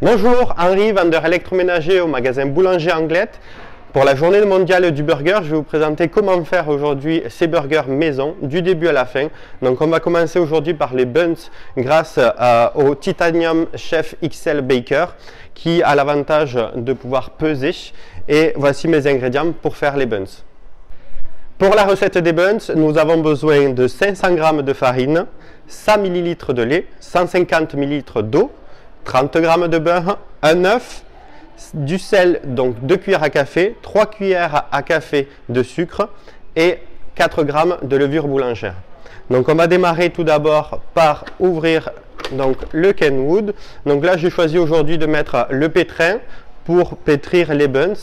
Bonjour, Henri, vendeur électroménager au magasin Boulanger Anglette. Pour la journée mondiale du burger, je vais vous présenter comment faire aujourd'hui ces burgers maison du début à la fin. Donc on va commencer aujourd'hui par les buns grâce au Titanium Chef XL Baker qui a l'avantage de pouvoir peser. Et voici mes ingrédients pour faire les buns. Pour la recette des buns, nous avons besoin de 500 g de farine, 100 ml de lait, 150 ml d'eau, 30 g de beurre, un œuf, du sel, donc 2 cuillères à café, 3 cuillères à café de sucre et 4 g de levure boulangère. Donc on va démarrer tout d'abord par ouvrir donc, le Kenwood. Donc là j'ai choisi aujourd'hui de mettre le pétrin pour pétrir les buns.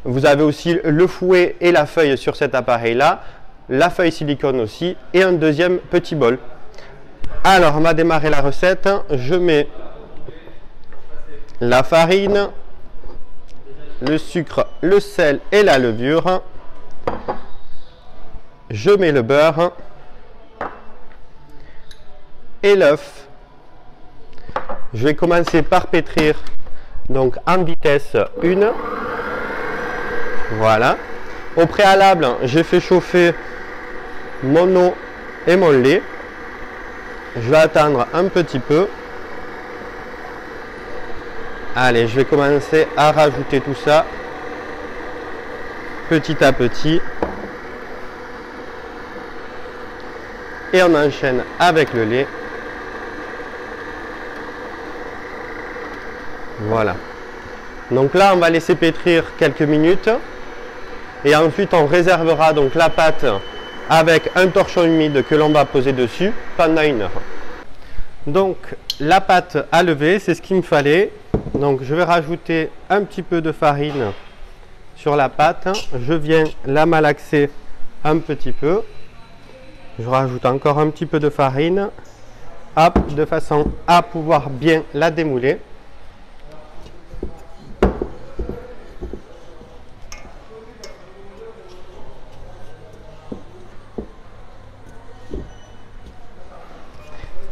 Vous avez aussi le fouet et la feuille sur cet appareil là, la feuille silicone aussi et un deuxième petit bol. Alors on va démarrer la recette. Je mets la farine, le sucre, le sel et la levure. Je mets le beurre et l'œuf. Je vais commencer par pétrir donc en vitesse 1. Voilà. Au préalable, j'ai fait chauffer mon eau et mon lait. Je vais attendre un petit peu. Allez, je vais commencer à rajouter tout ça petit à petit. Et on enchaîne avec le lait. Voilà. Donc là, on va laisser pétrir quelques minutes. Et ensuite, on réservera donc la pâte avec un torchon humide que l'on va poser dessus pendant 1 heure. Donc, la pâte à lever, c'est ce qu'il me fallait. Donc je vais rajouter un petit peu de farine sur la pâte. Je viens la malaxer un petit peu. Je rajoute encore un petit peu de farine. Hop, de façon à pouvoir bien la démouler.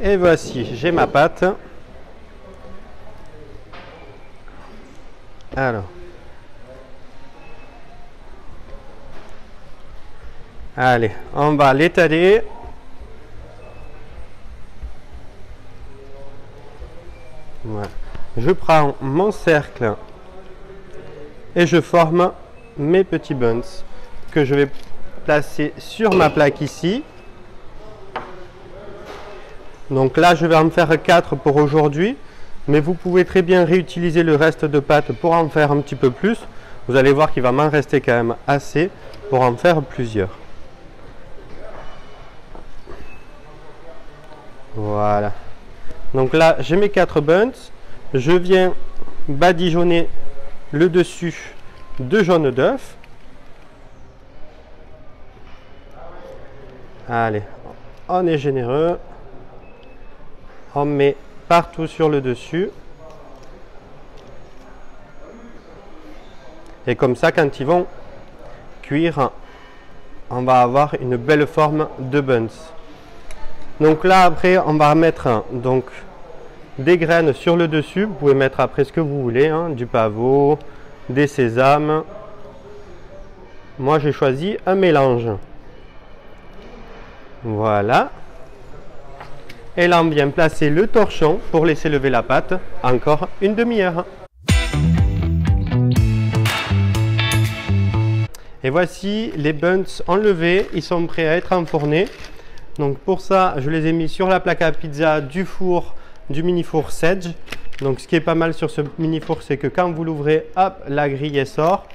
Et voici, j'ai ma pâte. Alors, allez, on va l'étaler. Voilà. Je prends mon cercle et je forme mes petits buns que je vais placer sur ma plaque ici. Donc là, je vais en faire 4 pour aujourd'hui. Mais vous pouvez très bien réutiliser le reste de pâte pour en faire un petit peu plus. Vous allez voir qu'il va m'en rester quand même assez pour en faire plusieurs. Voilà. Donc là, j'ai mes 4 buns. Je viens badigeonner le dessus de jaune d'œuf. Allez, on est généreux. On met partout sur le dessus. Et comme ça, quand ils vont cuire, on va avoir une belle forme de buns. Donc là, après, on va mettre donc des graines sur le dessus. Vous pouvez mettre après ce que vous voulez, hein, du pavot, des sésames. Moi, j'ai choisi un mélange. Voilà. Et là, on vient placer le torchon pour laisser lever la pâte encore une demi-heure. Et voici les buns enlevés, ils sont prêts à être enfournés. Donc pour ça, je les ai mis sur la plaque à pizza du four, du mini four Sedge. Donc ce qui est pas mal sur ce mini four, c'est que quand vous l'ouvrez, hop, la grille sort.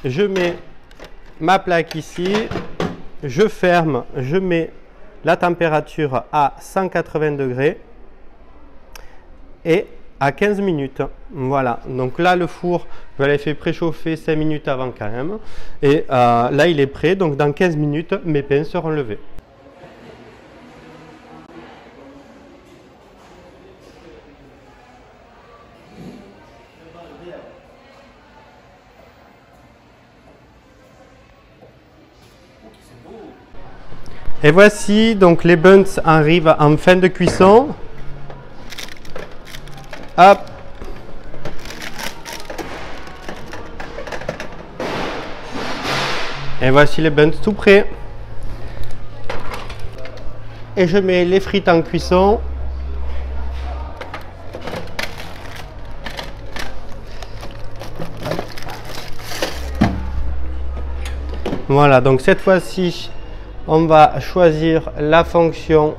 Je mets ma plaque ici, je ferme, je mets la température à 180 degrés et à 15 minutes. Voilà, donc là le four, je l'ai fait préchauffer 5 minutes avant quand même. Et là il est prêt, donc dans 15 minutes, mes pains seront levés. Et voici, donc les buns arrivent en fin de cuisson. Hop, Et voici les buns tout prêts. Et je mets les frites en cuisson. Voilà, donc cette fois-ci, on va choisir la fonction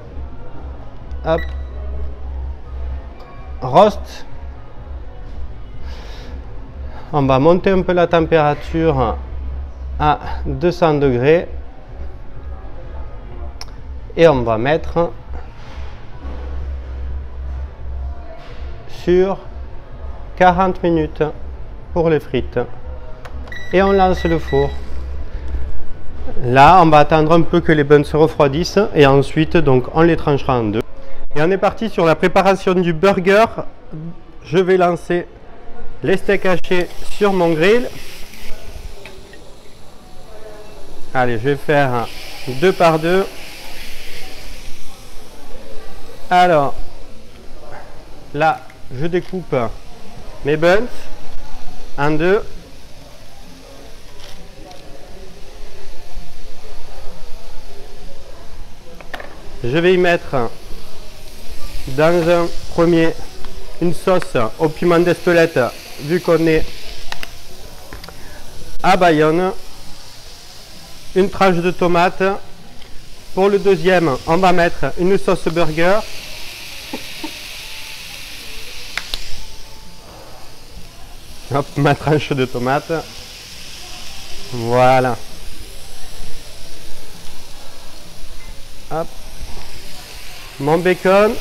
hop, roast. On va monter un peu la température à 200 degrés et on va mettre sur 40 minutes pour les frites et on lance le four. Là on va attendre un peu que les buns se refroidissent et ensuite donc on les tranchera en deux. Et on est parti sur la préparation du burger. Je vais lancer les steaks hachés sur mon grill. Allez, je vais faire 2 par 2. Alors, là, je découpe mes buns en deux. Je vais y mettre dans un premier une sauce au piment d'Espelette, vu qu'on est à Bayonne. Une tranche de tomate. Pour le deuxième, on va mettre une sauce burger. Hop, ma tranche de tomate. Voilà. Hop. Mon bacon.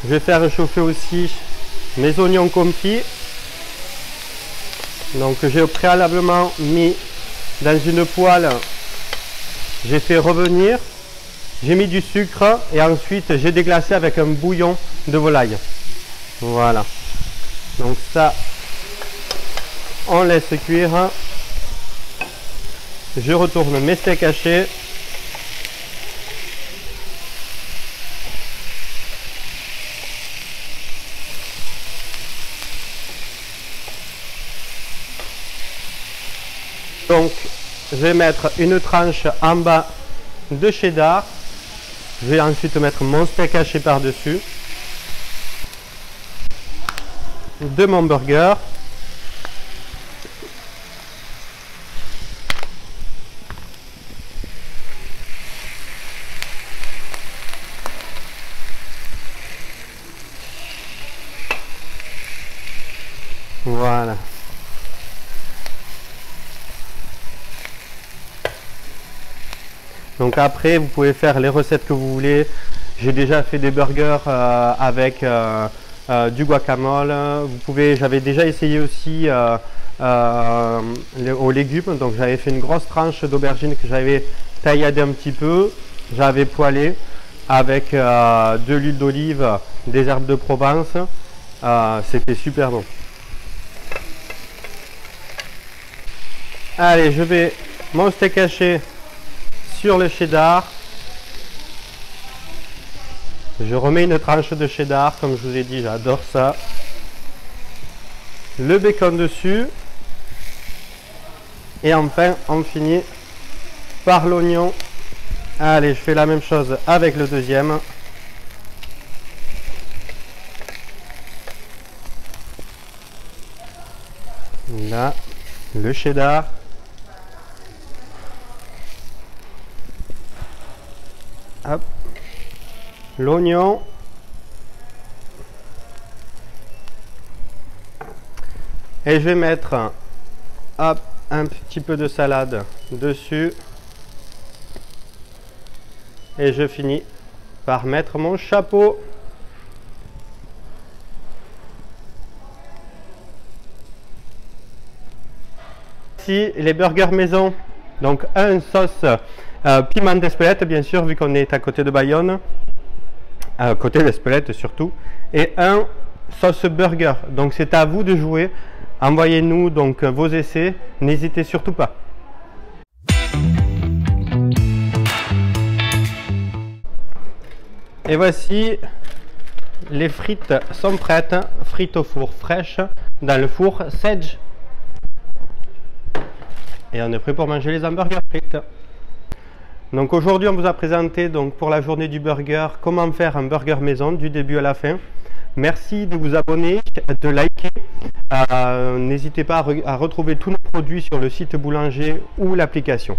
Je vais faire réchauffer aussi mes oignons confits. Donc j'ai préalablement mis dans une poêle, j'ai fait revenir, j'ai mis du sucre et ensuite j'ai déglacé avec un bouillon de volaille. Voilà. Donc ça, on laisse cuire. Je retourne mes steaks hachés. Donc, je vais mettre une tranche en bas de cheddar. Je vais ensuite mettre mon steak haché par-dessus. De mon burger. Voilà. Donc après, vous pouvez faire les recettes que vous voulez. J'ai déjà fait des burgers avec du guacamole. Vous pouvez, j'avais déjà essayé aussi aux légumes. Donc j'avais fait une grosse tranche d'aubergine que j'avais tailladée un petit peu. J'avais poêlé avec de l'huile d'olive, des herbes de Provence. C'était super bon. Allez, je vais mon steak haché sur le cheddar. Je remets une tranche de cheddar, comme je vous ai dit, j'adore ça. Le bacon dessus. Et enfin, on finit par l'oignon. Allez, je fais la même chose avec le deuxième. Là, le cheddar. Hop, l'oignon, et je vais mettre hop, un petit peu de salade dessus et je finis par mettre mon chapeau. Ici les burgers maison, donc un sauce piment d'Espelette, bien sûr, vu qu'on est à côté de Bayonne, à côté d'Espelette surtout, et un sauce burger. Donc c'est à vous de jouer. Envoyez-nous donc vos essais, n'hésitez surtout pas. Et voici Les frites sont prêtes, frites au four fraîches, dans le four Sage. Et on est prêt pour manger les hamburgers frites. Donc aujourd'hui on vous a présenté pour la journée du burger comment faire un burger maison du début à la fin. Merci de vous abonner, de liker. N'hésitez pas à retrouver tous nos produits sur le site Boulanger ou l'application.